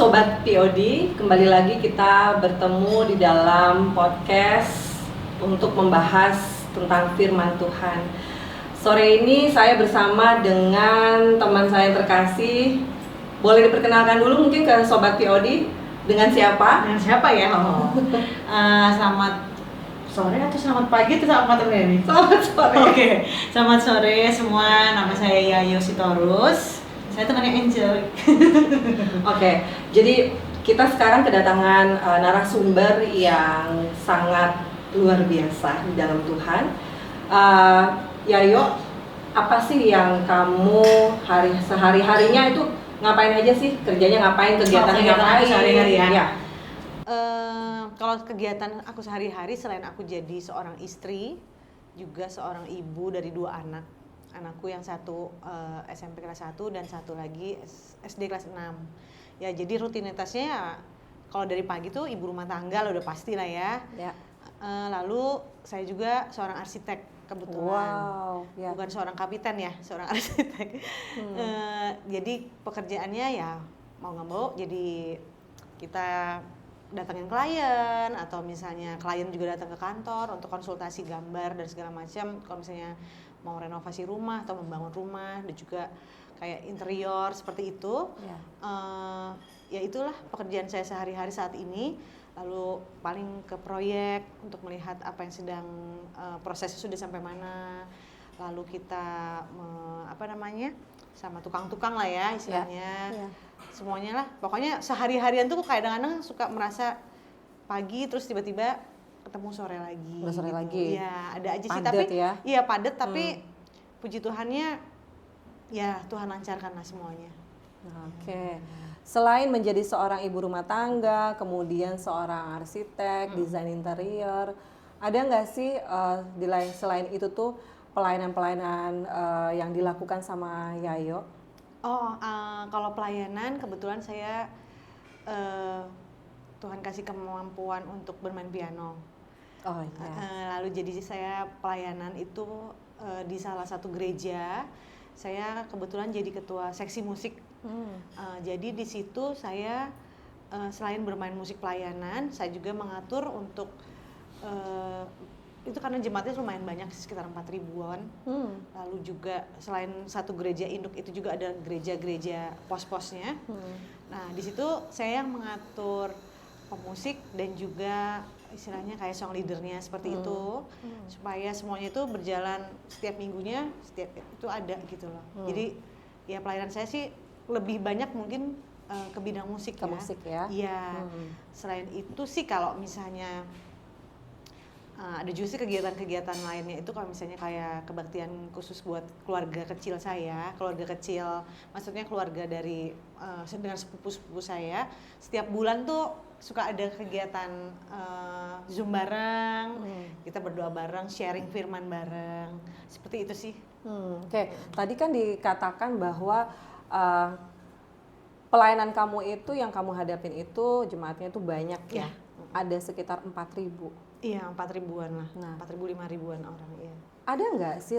Sobat POD, kembali lagi kita bertemu di dalam podcast untuk membahas tentang firman Tuhan. Sore ini saya bersama dengan teman saya yang terkasih. Boleh diperkenalkan dulu mungkin ke Sobat POD, dengan siapa? Dengan siapa ya? Selamat sore atau selamat pagi atau selamat ini? Selamat sore. Oke, selamat sore semua. Nama saya Yayo Sitorus. Saya temannya Angel. Oke, jadi kita sekarang kedatangan narasumber yang sangat luar biasa di dalam Tuhan. Yayo, apa sih yang kamu sehari-harinya itu ngapain aja sih? Kerjanya ngapain? Kegiatannya ngapain? Sehari-hari ya? Ya. Kalau kegiatan aku sehari-hari selain aku jadi seorang istri, juga seorang ibu dari 2 anak. Anakku yang satu SMP kelas 1 dan satu lagi SD kelas 6. Ya jadi rutinitasnya ya, kalau dari pagi tuh ibu rumah tangga lah udah pasti lah ya. Lalu saya juga seorang arsitek kebetulan. Wow, ya. Bukan seorang kapiten ya, seorang arsitek. Jadi pekerjaannya ya mau nggak mau jadi kita datangin klien, atau misalnya klien juga datang ke kantor untuk konsultasi gambar dan segala macam. Kalau misalnya mau renovasi rumah atau membangun rumah, dan juga kayak interior seperti itu. Ya itulah pekerjaan saya sehari-hari saat ini. Lalu paling ke proyek untuk melihat apa yang sedang prosesnya sudah sampai mana. Lalu kita sama tukang-tukang lah ya istilahnya. Semuanya lah. Pokoknya sehari-harian tuh kadang-kadang suka merasa pagi terus tiba-tiba ketemu sore lagi. Sore gitu. lagi. Iya, ada aja sih, Padet tapi ya? Iya padat, tapi puji Tuhannya ya Tuhan lancarkan lah semuanya. Oke. Selain menjadi seorang ibu rumah tangga, kemudian seorang arsitek, desain interior, ada nggak sih selain itu tuh pelayanan-pelayanan yang dilakukan sama Yayo? Kalau pelayanan kebetulan saya Tuhan kasih kemampuan untuk bermain piano. Lalu jadi saya pelayanan itu di salah satu gereja. Saya kebetulan jadi ketua seksi musik. Jadi di situ saya selain bermain musik pelayanan, saya juga mengatur untuk itu karena jemaatnya lumayan banyak, sekitar 4 ribuan. Lalu juga selain satu gereja induk itu juga ada gereja-gereja pos-posnya. Nah di situ saya yang mengatur pemusik dan juga istilahnya kayak song leadernya seperti itu, supaya semuanya itu berjalan setiap minggunya, setiap itu ada gitu loh. Jadi ya pelayanan saya sih lebih banyak mungkin ke bidang musik. Musik ya? Iya. Selain itu sih kalau misalnya ada juga sih kegiatan-kegiatan lainnya itu, kalau misalnya kayak kebaktian khusus buat keluarga kecil saya, keluarga kecil maksudnya keluarga dari dengan sepupu-sepupu saya. Setiap bulan tuh suka ada kegiatan Zoom bareng, kita berdoa bareng, sharing firman bareng, seperti itu sih. Oke. Tadi kan dikatakan bahwa pelayanan kamu itu yang kamu hadapin itu jemaatnya itu banyak ya? Ada sekitar 4.000. Iya, 4 ribuan lah. 4.000, 5 ribuan orang, iya. Ada nggak sih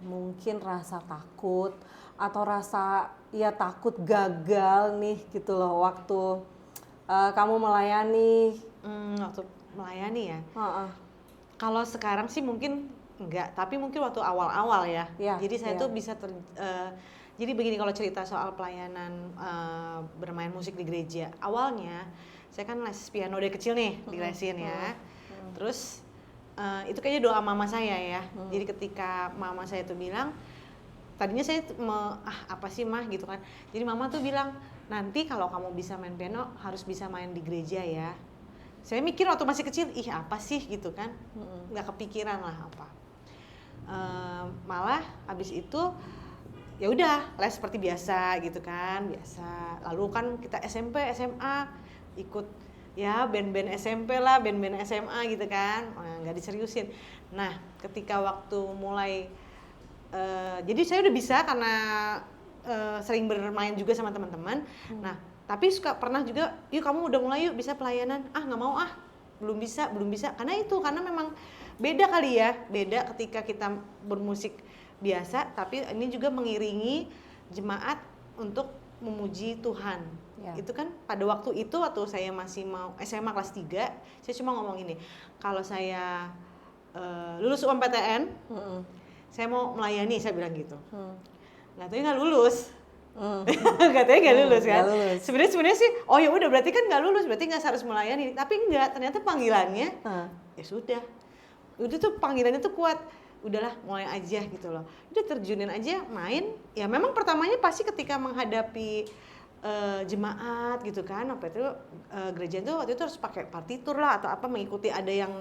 mungkin rasa takut atau rasa takut gagal nih gitu loh waktu kamu melayani? Waktu melayani ya? Kalau sekarang sih mungkin enggak, tapi mungkin waktu awal-awal ya. Jadi saya tuh bisa jadi begini, kalau cerita soal pelayanan bermain musik di gereja. Awalnya saya kan les piano dari kecil nih, dilesin ya. Terus itu kayaknya doa mama saya ya. Jadi ketika mama saya tuh bilang, tadinya saya apa sih mah gitu kan. Jadi mama tuh bilang, nanti kalau kamu bisa main piano harus bisa main di gereja ya. Saya mikir waktu masih kecil, apa sih gitu kan. Nggak kepikiran lah apa. Malah abis itu ya udah les seperti biasa gitu kan, biasa. Lalu kan kita SMP, SMA ikut ya band-band SMP lah, band-band SMA gitu kan, nggak diseriusin. Nah ketika waktu mulai jadi saya udah bisa karena sering bermain juga sama teman-teman. Nah tapi pernah juga, yuk kamu udah mulai yuk bisa pelayanan, nggak mau belum bisa karena memang beda kali ya, beda ketika kita bermusik biasa tapi ini juga mengiringi jemaat untuk memuji Tuhan. Ya. Itu kan pada waktu itu waktu saya masih mau SMA kelas 3, saya cuma ngomong ini, kalau saya lulus UMPTN, saya mau melayani, saya bilang gitu. Nggak tahu nggak lulus. Katanya nggak lulus kan? Sebenarnya sih, oh ya udah berarti kan nggak lulus, berarti nggak harus melayani. Tapi enggak, ternyata panggilannya, ya sudah. Udah tuh panggilannya tuh kuat. Udahlah mulai aja gitu loh. Udah terjunin aja main. Ya memang pertamanya pasti ketika menghadapi jemaat gitu kan, apa itu gereja itu waktu itu harus pakai partitur lah atau apa, mengikuti ada yang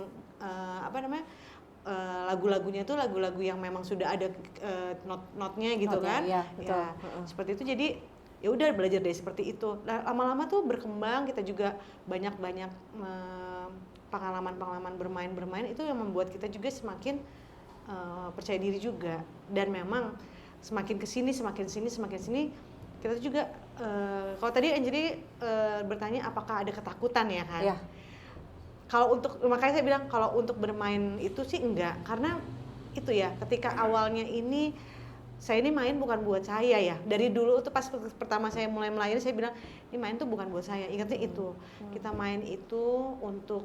lagu-lagunya tuh lagu-lagu yang memang sudah ada not-notnya gitu kan. Iya, betul. Ya, seperti itu. Jadi ya udah belajar dari seperti itu. Nah, lama-lama tuh berkembang, kita juga banyak-banyak pengalaman-pengalaman bermain itu yang membuat kita juga semakin percaya diri juga. Dan memang semakin kesini kita juga kalau tadi Anjeli bertanya apakah ada ketakutan ya kan? Iya. Kalau makanya saya bilang kalau untuk bermain itu sih enggak, karena itu ya ketika awalnya ini saya ini main bukan buat saya ya. Dari dulu tuh pas pertama saya mulai melayani saya bilang ini main tuh bukan buat saya. Ingatnya itu. Kita main itu untuk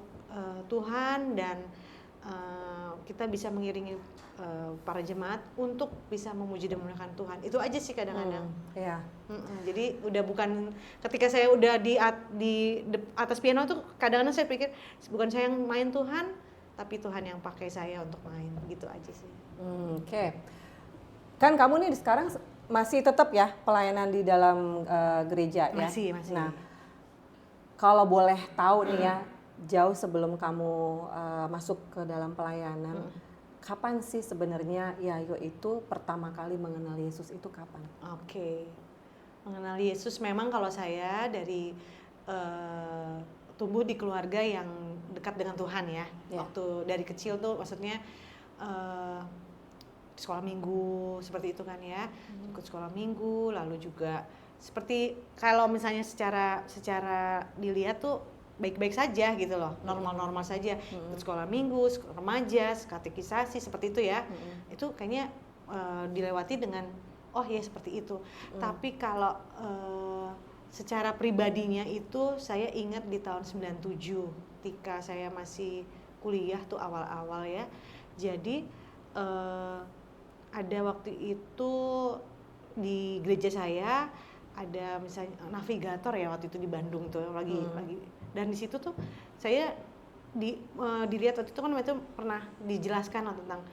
Tuhan dan kita bisa mengiringi para jemaat untuk bisa memuji dan memuliakan Tuhan. Itu aja sih kadang-kadang. Iya. Jadi udah bukan ketika saya udah di atas piano tuh kadang-kadang saya pikir bukan saya yang main Tuhan, tapi Tuhan yang pakai saya untuk main. Gitu aja sih. Oke. Kan kamu nih sekarang masih tetap ya pelayanan di dalam gereja ya? Masih. Nah, kalau boleh tahu nih ya, jauh sebelum kamu masuk ke dalam pelayanan, kapan sih sebenarnya Yayo itu pertama kali mengenal Yesus itu kapan? Oke. Mengenal Yesus memang kalau saya dari tumbuh di keluarga yang dekat dengan Tuhan ya. Waktu dari kecil tuh maksudnya sekolah minggu seperti itu kan ya. Ikut sekolah minggu, lalu juga seperti kalau misalnya secara dilihat tuh baik-baik saja gitu loh, normal-normal saja. Ikut sekolah minggu, sekolah remaja, katekisasi seperti itu ya. Itu kayaknya dilewati dengan oh ya seperti itu. Tapi kalau secara pribadinya itu saya ingat di tahun 97 ketika saya masih kuliah tuh awal-awal ya. Jadi ada waktu itu di gereja saya ada misalnya navigator ya waktu itu di Bandung tuh lagi dan di situ tuh saya dilihat waktu itu kan itu pernah dijelaskan lah tentang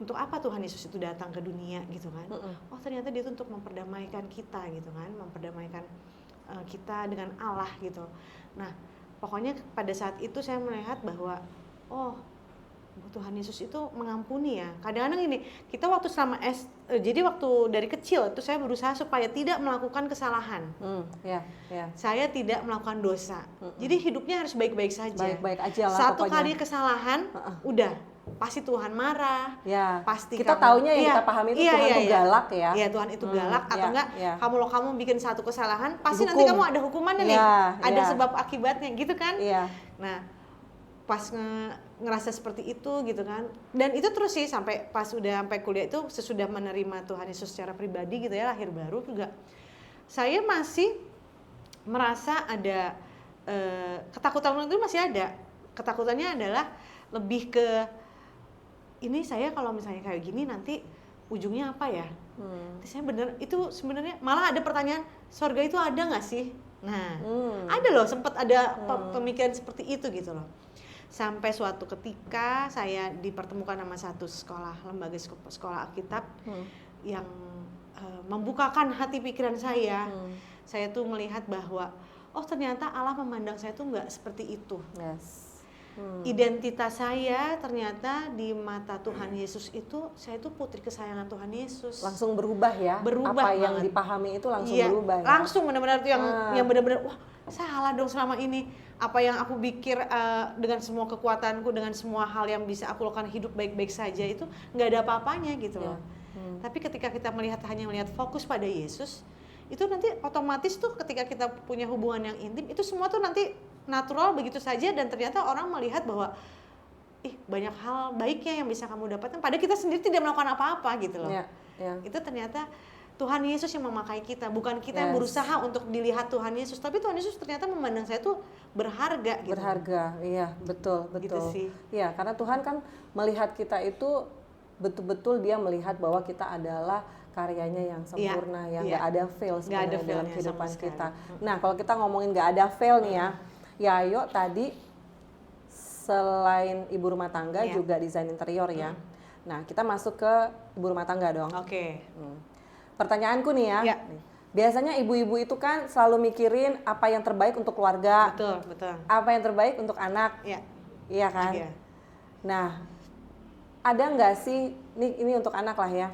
untuk apa Tuhan Yesus itu datang ke dunia gitu kan. Oh ternyata dia itu untuk memperdamaikan kita gitu kan, memperdamaikan kita dengan Allah gitu. Nah pokoknya pada saat itu saya melihat bahwa oh Tuhan Yesus itu mengampuni ya. Kadang-kadang ini kita waktu jadi waktu dari kecil itu saya berusaha supaya tidak melakukan kesalahan. Saya tidak melakukan dosa. Jadi hidupnya harus baik-baik saja. Baik-baik aja lah. Satu pokoknya. Kali kesalahan, udah pasti Tuhan marah. Ya. Pasti kita taunya yang kita pahami itu Tuhan itu galak ya. Iya Tuhan itu galak atau enggak? Kamu bikin satu kesalahan, pasti Hukum. nanti kamu ada hukumannya nih. Ada sebab akibatnya gitu kan? Iya. Nah pas ngerasa seperti itu gitu kan, dan itu terus sih sampai pas udah sampai kuliah itu sesudah menerima Tuhan Yesus secara pribadi gitu ya, lahir baru juga saya masih merasa ada ketakutan itu masih ada. Ketakutannya adalah lebih ke ini saya kalau misalnya kayak gini nanti ujungnya apa ya? Saya itu sebenarnya malah ada pertanyaan, surga itu ada nggak sih? Nah ada loh, sempat ada pemikiran seperti itu gitu loh. Sampai suatu ketika saya dipertemukan sama satu lembaga sekolah Alkitab yang membukakan hati pikiran saya. Saya tuh melihat bahwa oh ternyata Allah memandang saya tuh nggak seperti itu. Identitas saya ternyata di mata Tuhan Yesus itu saya tuh putri kesayangan Tuhan Yesus. Langsung berubah ya. Berubah apa banget. Yang dipahami itu langsung berubah ya. Langsung benar-benar tuh yang benar-benar wah salah dong selama ini. Apa yang aku pikir dengan semua kekuatanku, dengan semua hal yang bisa aku lakukan hidup baik-baik saja itu nggak ada apa-apanya gitu loh. Tapi ketika kita hanya melihat fokus pada Yesus, itu nanti otomatis tuh ketika kita punya hubungan yang intim, itu semua tuh nanti natural begitu saja dan ternyata orang melihat bahwa banyak hal baiknya yang bisa kamu dapatkan. Padahal kita sendiri tidak melakukan apa-apa gitu loh. Itu ternyata Tuhan Yesus yang memakai kita, bukan kita yang berusaha untuk dilihat Tuhan Yesus, tapi Tuhan Yesus ternyata memandang saya tuh berharga gitu. Berharga, iya, betul. Gitu sih. Iya, karena Tuhan kan melihat kita itu betul-betul dia melihat bahwa kita adalah karyanya yang sempurna, yang nggak ada fail sebenarnya dalam kehidupan kita. Nah, kalau kita ngomongin nggak ada fail nih ya, Yayo tadi selain ibu rumah tangga juga desain interior ya. Nah, kita masuk ke ibu rumah tangga dong. Oke. Pertanyaanku nih ya, biasanya ibu-ibu itu kan selalu mikirin apa yang terbaik untuk keluarga, betul. apa yang terbaik untuk anak, iya kan? Iya. Nah, ada nggak sih, ini untuk anak lah ya,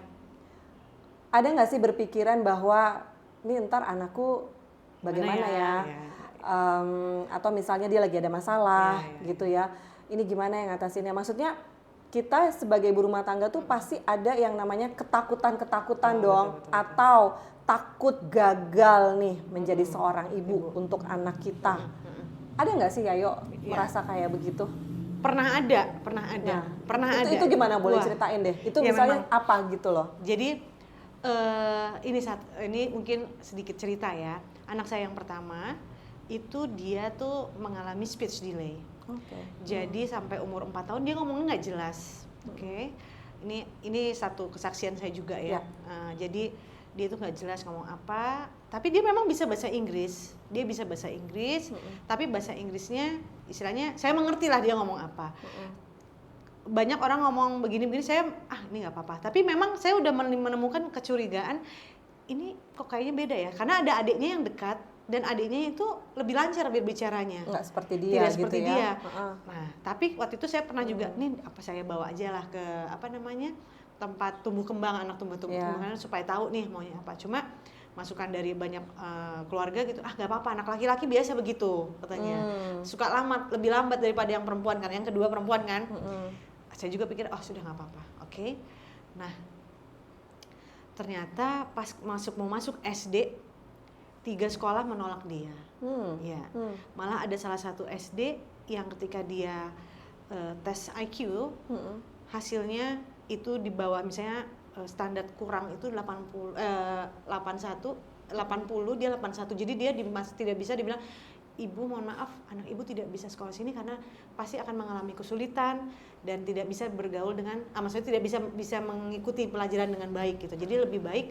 ada nggak sih berpikiran bahwa ini ntar anakku bagaimana ya? Atau misalnya dia lagi ada masalah gitu ya, ini gimana yang ngatasinnya? Maksudnya kita sebagai ibu rumah tangga tuh pasti ada yang namanya ketakutan dong, betul. Atau takut gagal nih menjadi seorang ibu untuk anak kita. Ada nggak sih Yayo merasa kayak begitu? Pernah ada. Itu gimana, boleh ceritain deh? Itu misalnya memang, apa gitu loh? Jadi ini mungkin sedikit cerita ya. Anak saya yang pertama itu dia tuh mengalami speech delay. Jadi sampai umur 4 tahun dia ngomongnya nggak jelas. Ini satu kesaksian saya juga ya. Jadi dia tuh nggak jelas ngomong apa, tapi dia memang bisa bahasa Inggris. Dia bisa bahasa Inggris, tapi bahasa Inggrisnya istilahnya saya mengerti lah dia ngomong apa. Banyak orang ngomong begini-begini, saya ini nggak apa-apa. Tapi memang saya udah menemukan kecurigaan, ini kok kayaknya beda ya, karena ada adiknya yang dekat. Dan adiknya itu lebih lancar berbicaranya. Nggak seperti dia. Tidak seperti gitu dia. Nah, tapi waktu itu saya pernah juga, nih apa saya bawa aja lah ke tempat tumbuh kembang, anak tumbuh kembang supaya tahu nih maunya apa. Cuma masukan dari banyak keluarga gitu, nggak apa-apa, anak laki-laki biasa begitu katanya. Suka lebih lambat daripada yang perempuan, karena yang kedua perempuan kan. Saya juga pikir, sudah nggak apa-apa. Oke. Nah, ternyata pas mau masuk SD, 3 sekolah menolak dia. Malah ada salah satu SD yang ketika dia tes IQ, hasilnya itu di bawah, misalnya standar kurang itu 80, dia 81. Jadi dia tidak bisa dibilang, ibu mohon maaf, anak ibu tidak bisa sekolah sini karena pasti akan mengalami kesulitan dan tidak bisa bergaul dengan, maksudnya tidak bisa mengikuti pelajaran dengan baik gitu. Jadi lebih baik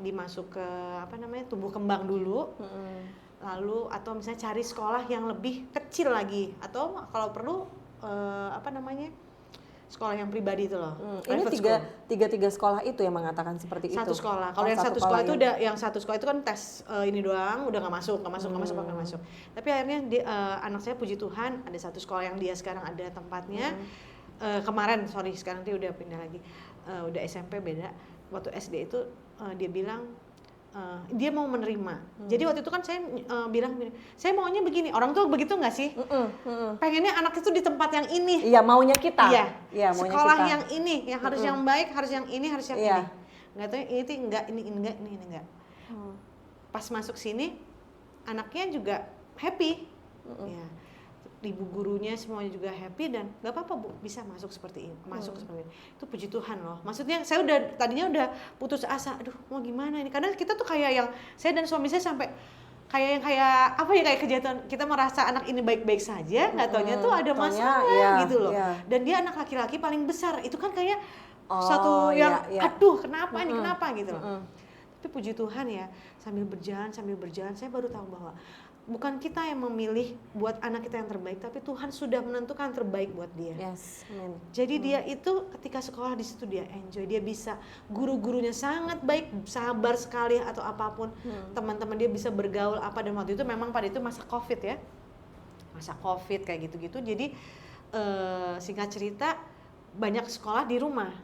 dimasuk ke tumbuh kembang dulu, lalu atau misalnya cari sekolah yang lebih kecil lagi, atau kalau perlu sekolah yang pribadi itu loh. Ini tiga sekolah itu yang mengatakan seperti itu. Satu sekolah. Kalau yang satu sekolah itu udah, yang satu sekolah itu kan tes ini doang, udah nggak masuk. Tapi akhirnya anak saya puji Tuhan ada satu sekolah yang dia sekarang ada tempatnya. Sekarang dia udah pindah lagi, udah SMP beda. Waktu SD itu dia bilang dia mau menerima. Jadi waktu itu kan saya bilang, saya maunya begini. Orang tuh begitu nggak sih? Pengennya anak itu di tempat yang ini. Iya, maunya kita. Iya, sekolah kita. Yang ini, yang harus yang baik, harus yang ini, harus yang ini. Nggak tahu ini enggak. Pas masuk sini, anaknya juga happy. Ya. Ibu gurunya semuanya juga happy dan nggak apa-apa Bu, bisa masuk seperti ini, seperti ini. Itu puji Tuhan loh. Maksudnya saya tadinya udah putus asa, aduh mau gimana ini? Karena kita tuh kayak yang saya dan suami saya sampai kayak kejahatan, kita merasa anak ini baik-baik saja, nggak taunya tuh ada masalah gitu loh. Dan dia anak laki-laki paling besar, itu kan kayak suatu yang aduh kenapa ini kenapa gitu loh. Tapi puji Tuhan ya, sambil berjalan saya baru tahu bahwa bukan kita yang memilih buat anak kita yang terbaik, tapi Tuhan sudah menentukan terbaik buat dia. Yes, amen. Jadi dia itu ketika sekolah di situ dia enjoy, dia bisa, guru-gurunya sangat baik, sabar sekali atau apapun, teman-teman dia bisa bergaul apa, dan waktu itu memang pada itu masa COVID ya, masa COVID kayak gitu-gitu. Jadi singkat cerita banyak sekolah di rumah,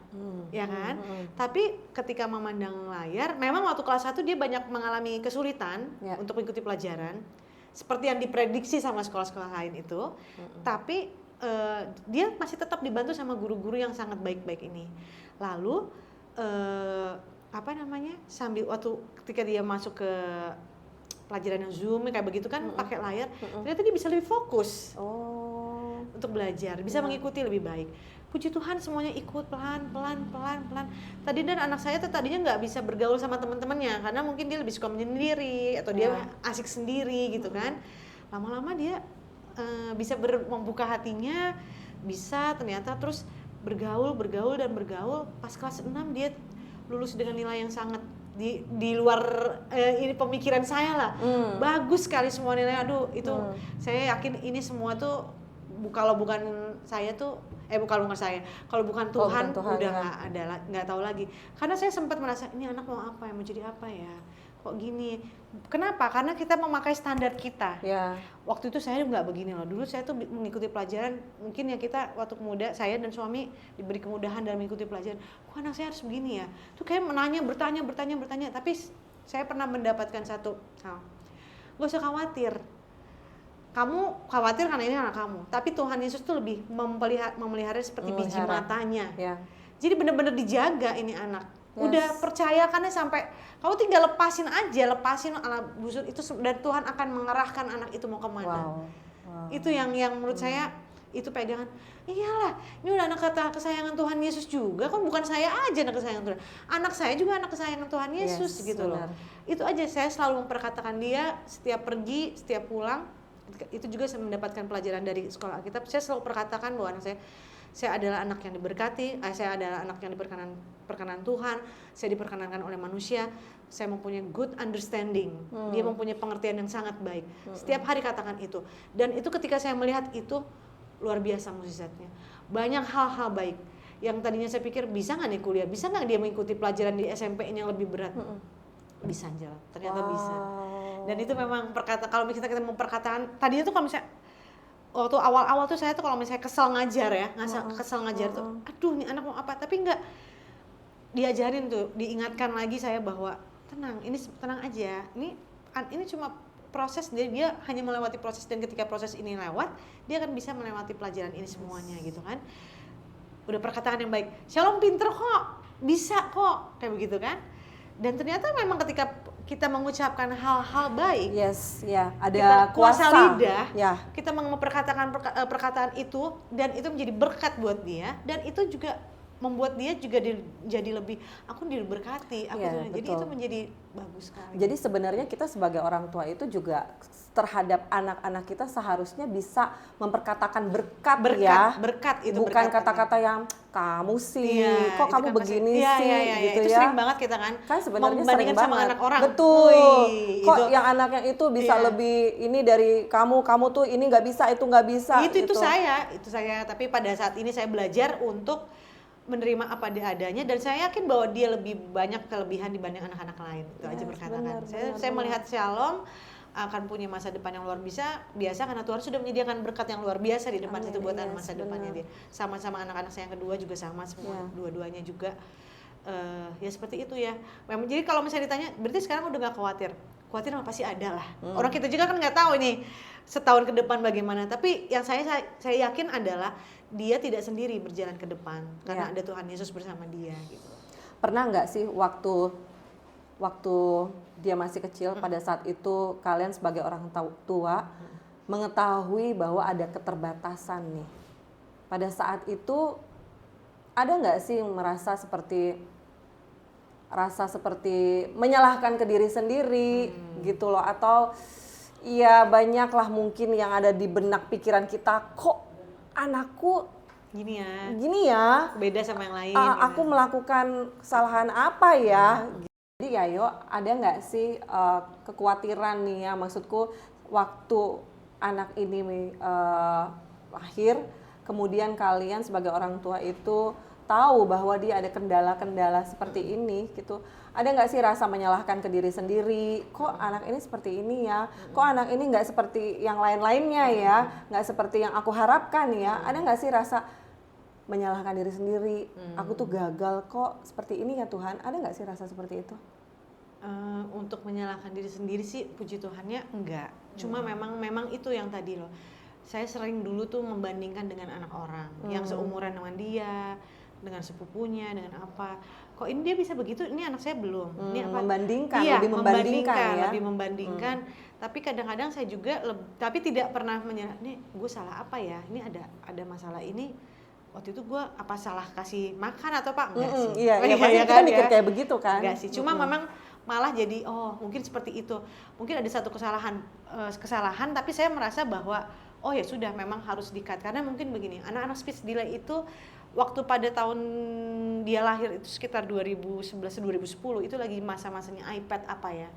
ya kan? Tapi ketika memandang layar, memang waktu kelas 1 dia banyak mengalami kesulitan untuk mengikuti pelajaran. Seperti yang diprediksi sama sekolah-sekolah lain itu, tapi dia masih tetap dibantu sama guru-guru yang sangat baik-baik ini. Lalu sambil waktu ketika dia masuk ke pelajaran yang Zoom kayak begitu kan, pakai layar, ternyata dia bisa lebih fokus. untuk belajar, bisa mengikuti lebih baik. Puji Tuhan semuanya ikut pelan. Tadi dan anak saya tuh tadinya nggak bisa bergaul sama teman-temannya karena mungkin dia lebih suka menyendiri atau dia asik sendiri gitu kan. Lama-lama dia bisa membuka hatinya, bisa ternyata terus bergaul. Pas kelas 6 dia lulus dengan nilai yang sangat di luar ini pemikiran saya lah. Bagus sekali semua nilainya. Aduh, itu saya yakin ini semua tuh kalau bukan saya tuh bukan saya. Kalau bukan Tuhan, udah nggak tahu lagi. Karena saya sempat merasa ini anak mau apa ya, mau jadi apa ya? Kok gini? Kenapa? Karena kita memakai standar kita. Waktu itu saya nggak begini loh. Dulu saya tuh mengikuti pelajaran, mungkin ya kita waktu muda, saya dan suami diberi kemudahan dalam mengikuti pelajaran. Kok anak saya harus begini ya? Tuh kayak bertanya. Tapi saya pernah mendapatkan satu hal. Gak usah khawatir. Kamu khawatir karena ini anak kamu, tapi Tuhan Yesus tuh lebih memelihara seperti biji matanya. Jadi benar-benar dijaga ini anak. Udah percayakannya sampai kamu tinggal lepasin anak busur itu dan Tuhan akan mengerahkan anak itu mau kemana. Itu yang menurut saya itu pegangan. Iyalah, ini udah anak kesayangan Tuhan Yesus juga, kan bukan saya aja anak kesayangan Tuhan. Anak saya juga anak kesayangan Tuhan Yesus gitu loh. Itu aja saya selalu memperkatakan dia setiap pergi, setiap pulang. Itu juga saya mendapatkan pelajaran dari sekolah Alkitab. Saya selalu perkatakan bahwa anak saya adalah anak yang diberkati, saya adalah anak yang diperkenan Tuhan, saya diperkenankan oleh manusia, saya mempunyai good understanding, dia mempunyai pengertian yang sangat baik. Setiap hari katakan itu. Dan itu ketika saya melihat itu luar biasa mukjizatnya. Banyak hal-hal baik yang tadinya saya pikir bisa nggak nih kuliah, bisa nggak dia mengikuti pelajaran di SMP ini yang lebih berat. Bisa jalan, ternyata bisa. Dan itu memang kalau misalnya kita mau perkataan, tadinya tuh kalau misalnya waktu awal-awal tuh saya tuh kalau misalnya kesel ngajar tuh, aduh ini anak mau apa, tapi enggak, diajarin tuh, diingatkan lagi saya bahwa tenang aja, ini cuma proses, dia hanya melewati proses, dan ketika proses ini lewat, dia akan bisa melewati pelajaran ini semuanya gitu kan. Udah perkataan yang baik, Shalom pinter kok, bisa kok, kayak begitu kan. Dan ternyata memang ketika kita mengucapkan hal-hal baik, ada kuasa lidah, kita memperkatakan perkataan itu, dan itu menjadi berkat buat dia, dan itu juga membuat dia juga jadi lebih, aku diberkati, jadi itu menjadi bagus sekali. Jadi sebenarnya kita sebagai orang tua itu juga terhadap anak-anak kita seharusnya bisa memperkatakan berkat itu bukan kata-kata yang kamu sih, kok kamu begini sih, gitu itu sering banget kita kan sebenarnya sering banget sama anak orang. Betul. Kok yang anaknya itu bisa lebih ini dari kamu tuh ini nggak bisa, itu nggak bisa. Itu saya. Tapi pada saat ini saya belajar untuk menerima apa dia adanya, dan saya yakin bahwa dia lebih banyak kelebihan dibanding anak-anak lain. Itu aja perkataan. Saya melihat Shalom akan punya masa depan yang luar biasa karena Tuhan sudah menyediakan berkat yang luar biasa di depan situ buat masa depannya dia. Sama-sama anak-anak saya yang kedua juga sama semua, dua-duanya juga ya seperti itu ya. Jadi kalau misalnya ditanya, berarti sekarang udah gak khawatir mah pasti ada lah. Orang kita juga kan nggak tahu ini setahun ke depan bagaimana. Tapi yang saya yakin adalah dia tidak sendiri berjalan ke depan karena ada Tuhan Yesus bersama dia. Gitu. Pernah nggak sih waktu dia masih kecil, pada saat itu kalian sebagai orang tua mengetahui bahwa ada keterbatasan nih? Pada saat itu ada nggak sih yang merasa seperti menyalahkan ke diri sendiri gitu loh, atau ya banyaklah mungkin yang ada di benak pikiran kita, kok anakku gini ya beda sama yang lain, aku melakukan kesalahan apa ya. Jadi Yayo, ada nggak sih kekhawatiran nih ya, maksudku waktu anak ini lahir, kemudian kalian sebagai orang tua itu tahu bahwa dia ada kendala-kendala seperti ini gitu. Ada nggak sih rasa menyalahkan ke diri sendiri? Kok anak ini seperti ini ya? Kok anak ini nggak seperti yang lain-lainnya ya? Nggak seperti yang aku harapkan ya? Ada nggak sih rasa menyalahkan diri sendiri? Aku tuh gagal kok seperti ini ya Tuhan. Ada nggak sih rasa seperti itu? Untuk menyalahkan diri sendiri sih puji Tuhannya enggak. Cuma memang itu yang tadi loh. Saya sering dulu tuh membandingkan dengan anak orang yang seumuran dengan dia, dengan sepupunya, dengan apa. kok ini dia bisa begitu, ini anak saya belum. Ini apa? Membandingkan, iya, lebih membandingkan ya. Lebih membandingkan. Tapi kadang-kadang saya juga tapi tidak pernah menyerah, nih gue salah apa ya? Ini ada masalah ini. Waktu itu gue apa salah kasih makan atau apa? Enggak sih. Iya, pasti kita mikir kayak begitu kan. Enggak sih, cuma memang malah jadi mungkin seperti itu. Mungkin ada satu kesalahan tapi saya merasa bahwa ya sudah memang harus di-cut. Karena mungkin begini, anak-anak speech delay itu waktu pada tahun dia lahir itu sekitar 2011-2010 itu lagi masa-masanya iPad apa ya.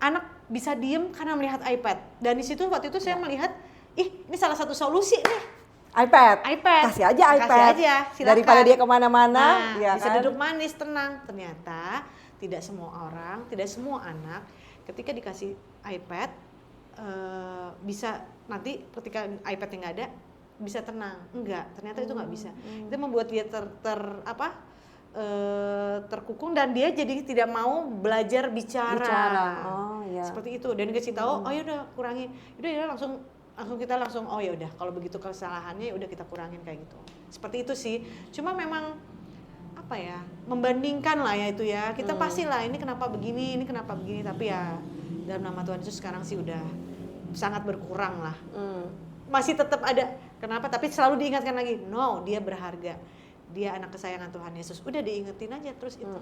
Anak bisa diem karena melihat iPad. Dan di situ waktu itu saya melihat, ini salah satu solusi nih. iPad. Kasih aja iPad. Kasih aja, silakan. Daripada dia kemana-mana, ya bisa kan? duduk manis, tenang. Ternyata tidak semua orang, tidak semua anak ketika dikasih iPad bisa nanti ketika iPad-nya nggak ada bisa tenang. Enggak, ternyata itu nggak bisa. Itu membuat dia terkukung dan dia jadi tidak mau belajar bicara. Seperti itu. Dan dikasih tahu, ya udah kurangi. Udah langsung kita ya udah kalau begitu kesalahannya ya udah kita kurangin kayak gitu. Seperti itu sih. Cuma memang apa ya, membandingkan lah ya itu ya. Kita pastilah ini kenapa begini, tapi ya dalam nama Tuhan Yesus sekarang sih udah sangat berkurang lah. Masih tetap ada. Kenapa? Tapi selalu diingatkan lagi, no, dia berharga. Dia anak kesayangan Tuhan Yesus. Udah diingetin aja terus itu.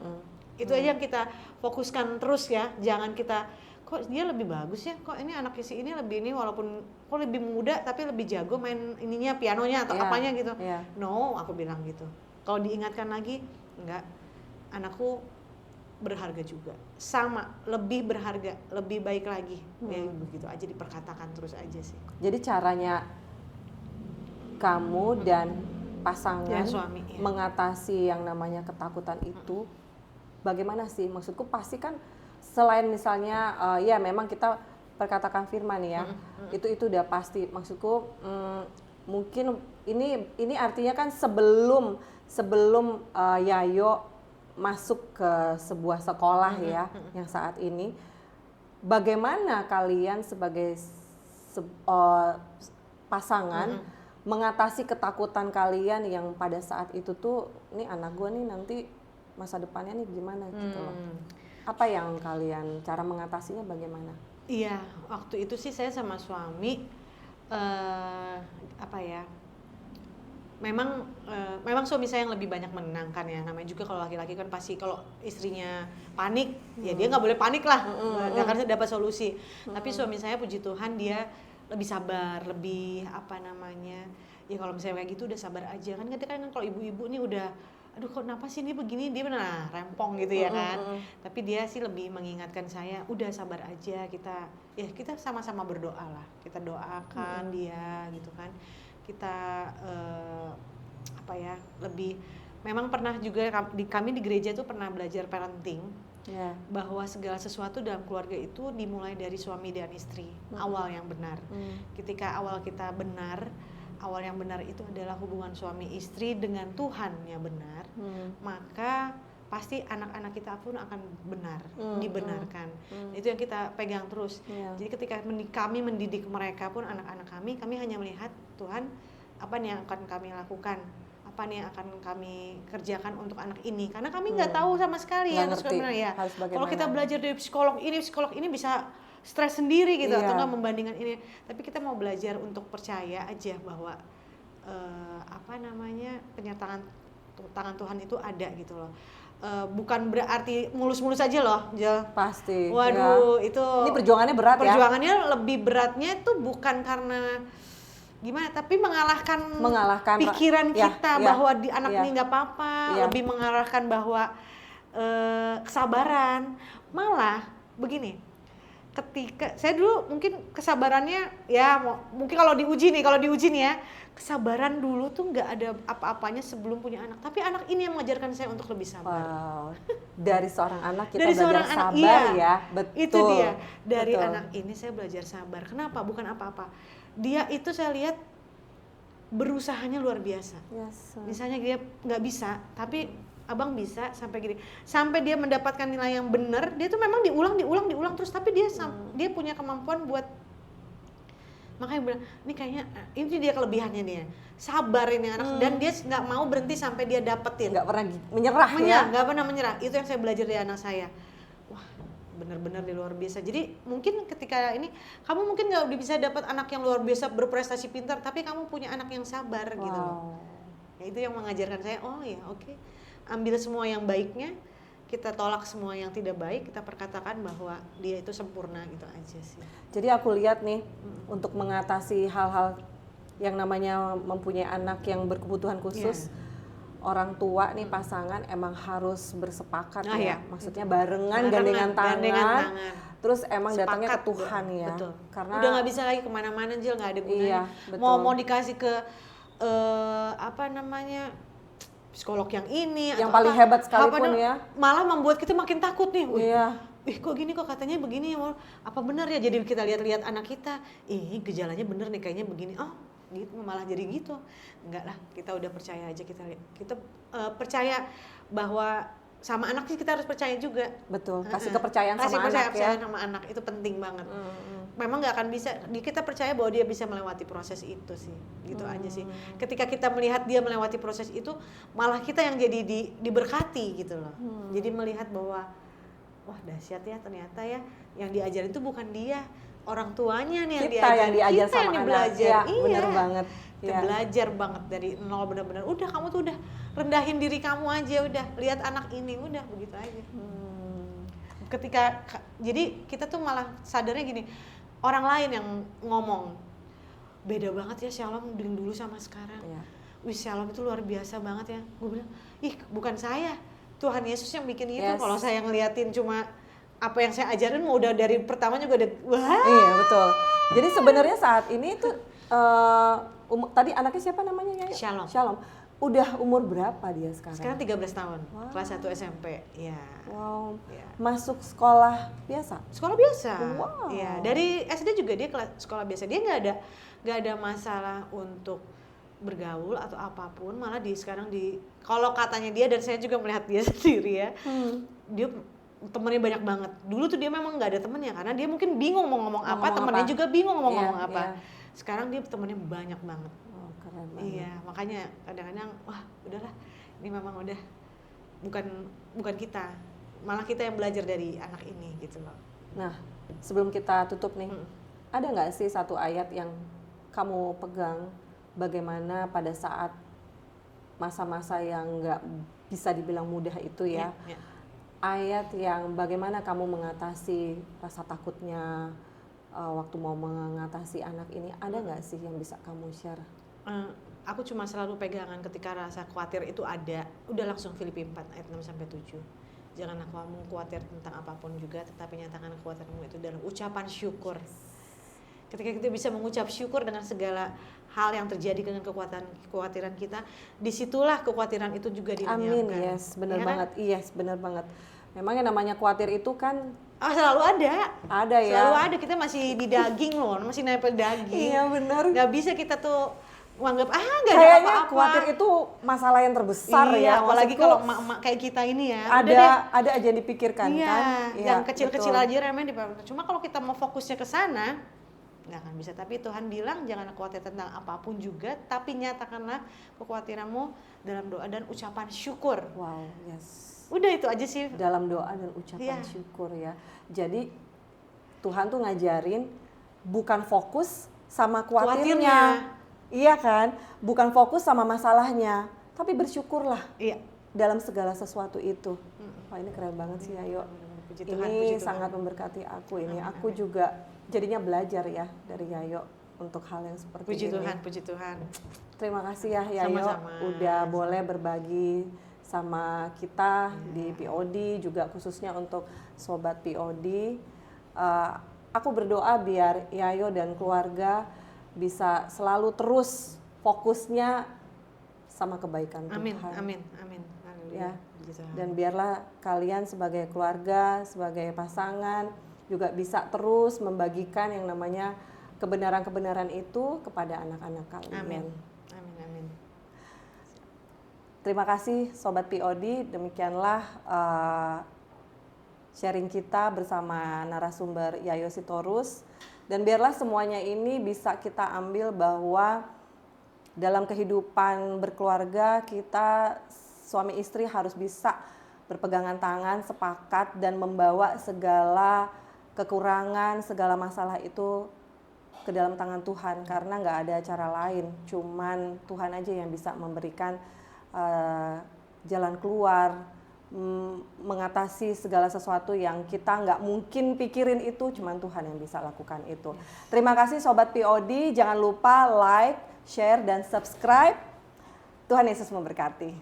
Itu aja yang kita fokuskan terus ya. Jangan kita kok dia lebih bagus ya, kok ini anaknya si ini lebih ini walaupun kok lebih muda tapi lebih jago main ininya pianonya atau apanya gitu. No, aku bilang gitu. Kalau diingatkan lagi, enggak, anakku berharga juga, sama, lebih berharga, lebih baik lagi. Ya begitu aja diperkatakan terus aja sih. Jadi caranya kamu dan pasangan suami, mengatasi yang namanya ketakutan itu bagaimana sih? Maksudku pasti kan selain misalnya ya memang kita perkatakan firman ya, itu udah pasti. Maksudku mungkin ini artinya kan sebelum Yayo masuk ke sebuah sekolah ya yang saat ini, bagaimana kalian sebagai pasangan mengatasi ketakutan kalian yang pada saat itu tuh, nih anak gue nih nanti masa depannya nih gimana gitu loh. Apa yang kalian, cara mengatasinya bagaimana? Iya, waktu itu sih saya sama suami memang suami saya yang lebih banyak menenangkan ya. Namanya juga kalau laki-laki kan pasti kalau istrinya panik, ya dia nggak boleh panik lah, karena dapat solusi. Tapi suami saya puji Tuhan dia lebih sabar, lebih ya kalau misalnya kayak gitu udah sabar aja kan. Kan kalau ibu-ibu nih udah aduh kok kenapa sih ini begini, dia benar rempong gitu ya kan. Tapi dia sih lebih mengingatkan saya, udah sabar aja, kita sama-sama berdoa lah, kita doakan dia gitu kan. Kita lebih memang pernah juga kami di gereja tuh pernah belajar parenting, bahwa segala sesuatu dalam keluarga itu dimulai dari suami dan istri, awal yang benar. Ketika awal kita benar, awal yang benar itu adalah hubungan suami istri dengan Tuhan yang benar, maka pasti anak-anak kita pun akan benar, dibenarkan. Itu yang kita pegang terus. Jadi ketika kami mendidik mereka pun, anak-anak kami hanya melihat Tuhan, apa nih yang akan kami lakukan, apa nih yang akan kami kerjakan untuk anak ini, karena kami nggak tahu sama sekali ya. Kalau kita belajar dari psikolog ini bisa stres sendiri gitu, atau nggak membandingkan ini. Tapi kita mau belajar untuk percaya aja bahwa penyertaan tangan Tuhan itu ada gitu loh. Bukan berarti mulus-mulus aja loh, Jel. Pasti. Waduh, itu ini perjuangannya berat ya. Perjuangannya lebih beratnya itu bukan karena gimana, tapi mengalahkan pikiran kita bahwa di anak ini nggak apa-apa, lebih mengarahkan bahwa kesabaran. Malah begini, ketika saya dulu mungkin kesabarannya ya mungkin kalau diuji nih ya, kesabaran dulu tuh nggak ada apa-apanya sebelum punya anak, tapi anak ini yang mengajarkan saya untuk lebih sabar. Wow. Dari seorang anak kita belajar sabar ya, betul. Itu dia, dari anak ini saya belajar sabar. Kenapa? Bukan apa-apa. Dia itu saya lihat berusahanya luar biasa. Misalnya dia nggak bisa, tapi abang bisa sampai gini, sampai dia mendapatkan nilai yang benar. Dia tuh memang diulang terus, tapi dia punya kemampuan buat Makanya bilang, ini kayaknya ini dia kelebihannya nih, sabar ini anak, dan dia nggak mau berhenti sampai dia dapetin. Nggak pernah menyerah ya? Nggak pernah menyerah. Itu yang saya belajar dari anak saya. Wah, benar-benar luar biasa. Jadi mungkin ketika ini kamu mungkin nggak bisa dapat anak yang luar biasa berprestasi pintar, tapi kamu punya anak yang sabar gitu loh. Ya, itu yang mengajarkan saya, oh ya oke. Ambil semua yang baiknya, kita tolak semua yang tidak baik, kita perkatakan bahwa dia itu sempurna, gitu aja sih. Jadi aku lihat nih, untuk mengatasi hal-hal yang namanya mempunyai anak yang berkebutuhan khusus, orang tua nih pasangan emang harus bersepakat maksudnya barengan, gandengan tangan, terus emang datangnya ke Tuhan ya. Betul. Karena udah nggak bisa lagi kemana-mana, Jil, nggak ada gunanya. Mau dikasih ke psikolog yang ini yang atau paling hebat sekalipun ya, malah membuat kita makin takut nih. Kok gini, kok katanya begini, apa benar ya? Jadi kita lihat-lihat anak kita, gejalanya bener nih, kayaknya begini. Oh gitu, malah jadi gitu. Enggak lah, kita udah percaya aja, kita percaya bahwa sama anak sih kita harus percaya juga. Betul, kasih kepercayaan sama anak ya. Sama anak itu penting banget. Memang nggak akan bisa, kita percaya bahwa dia bisa melewati proses itu sih, gitu aja sih. Ketika kita melihat dia melewati proses itu, malah kita yang jadi diberkati gitu loh. Jadi melihat bahwa wah dahsyat ya, ternyata ya yang diajarin itu bukan dia, orang tuanya nih yang kita yang diajar kita sama yang anak. Belajar. Iya, bener banget. Kita belajar banget dari nol, benar-benar. Udah, kamu tuh udah rendahin diri kamu aja, udah lihat anak ini, udah begitu aja. Ketika jadi kita tuh malah sadarnya gini, orang lain yang ngomong beda banget ya Shalom dulu sama sekarang. Wih, Shalom itu luar biasa banget ya. Gue bilang, bukan saya, Tuhan Yesus yang bikin itu. Kalau saya ngeliatin cuma apa yang saya ajarin, mau udah dari pertama juga udah wah. Iya, betul. Jadi sebenarnya saat ini tuh tadi anaknya siapa namanya ya? Shalom. Udah umur berapa dia sekarang? Sekarang 13 tahun, kelas 1 SMP. Ya. Wow. Ya. Masuk sekolah biasa? Sekolah biasa. Wow. Ya, dari SD juga dia sekolah biasa. Dia nggak ada masalah untuk bergaul atau apapun. Malah kalau katanya dia, dan saya juga melihat dia sendiri ya, dia temennya banyak banget. Dulu tuh dia memang nggak ada temennya, karena dia mungkin bingung mau ngomong apa, temennya juga bingung mau ngomong apa. Sekarang dia temennya banyak banget. Keren banget. Iya, makanya kadang-kadang wah udahlah, ini memang udah bukan kita, malah kita yang belajar dari anak ini gitu loh. Nah, sebelum kita tutup nih, ada nggak sih satu ayat yang kamu pegang, bagaimana pada saat masa-masa yang nggak bisa dibilang mudah itu ya, ayat yang bagaimana kamu mengatasi rasa takutnya waktu mau mengatasi anak ini, ada nggak sih yang bisa kamu share? Aku cuma selalu pegangan ketika rasa khawatir itu ada, udah langsung Filipi 4 ayat 6-7. Janganlah kamu khawatir tentang apapun juga, tetapi nyatakan kekhawatiranmu itu dalam ucapan syukur. Ketika kita bisa mengucap syukur dengan segala hal yang terjadi dengan kekhawatiran kita, disitulah kekhawatiran itu juga dilenyapkan. Amin, benar banget. Yes, benar banget. Memang yang namanya khawatir itu kan selalu ada ya. Selalu ada, kita masih di daging loh, masih nempel daging. Iya benar. Gak bisa kita tuh menganggap gak ada kayaknya apa-apa. Khawatir itu masalah yang terbesar ya. Apalagi kalau emak-emak kayak kita ini ya. Ada aja yang dipikirkan kan. Yang kecil-kecil aja remeh dipikirkan. Cuma kalau kita mau fokusnya ke sana, nggak akan bisa. Tapi Tuhan bilang jangan khawatir tentang apapun juga, tapi nyatakanlah kekhawatiranmu dalam doa dan ucapan syukur. Wow, yes. Udah itu aja sih. Dalam doa dan ucapan syukur ya. Jadi Tuhan tuh ngajarin bukan fokus sama khawatirnya. Iya kan? Bukan fokus sama masalahnya, tapi bersyukurlah. Dalam segala sesuatu itu. Wah, ini keren banget sih Yayo. Ini sangat memberkati aku ini. Aku juga jadinya belajar ya dari Yayo untuk hal yang seperti ini. Puji Tuhan. Terima kasih ya Yayo. Udah boleh berbagi sama kita di POD, juga khususnya untuk sobat POD. Aku berdoa biar Yayo dan keluarga bisa selalu terus fokusnya sama kebaikan Tuhan. Amin. Ya. Dan biarlah kalian sebagai keluarga, sebagai pasangan juga bisa terus membagikan yang namanya kebenaran-kebenaran itu kepada anak-anak kalian. Amin. Terima kasih Sobat POD, demikianlah sharing kita bersama narasumber Yayo Sitorus. Dan biarlah semuanya ini bisa kita ambil bahwa dalam kehidupan berkeluarga kita suami istri harus bisa berpegangan tangan, sepakat dan membawa segala kekurangan, segala masalah itu ke dalam tangan Tuhan, karena nggak ada cara lain, cuman Tuhan aja yang bisa memberikan jalan keluar, mengatasi segala sesuatu yang kita nggak mungkin pikirin, itu cuman Tuhan yang bisa lakukan itu. Terima kasih Sobat POD, jangan lupa like, share dan subscribe. Tuhan Yesus memberkati.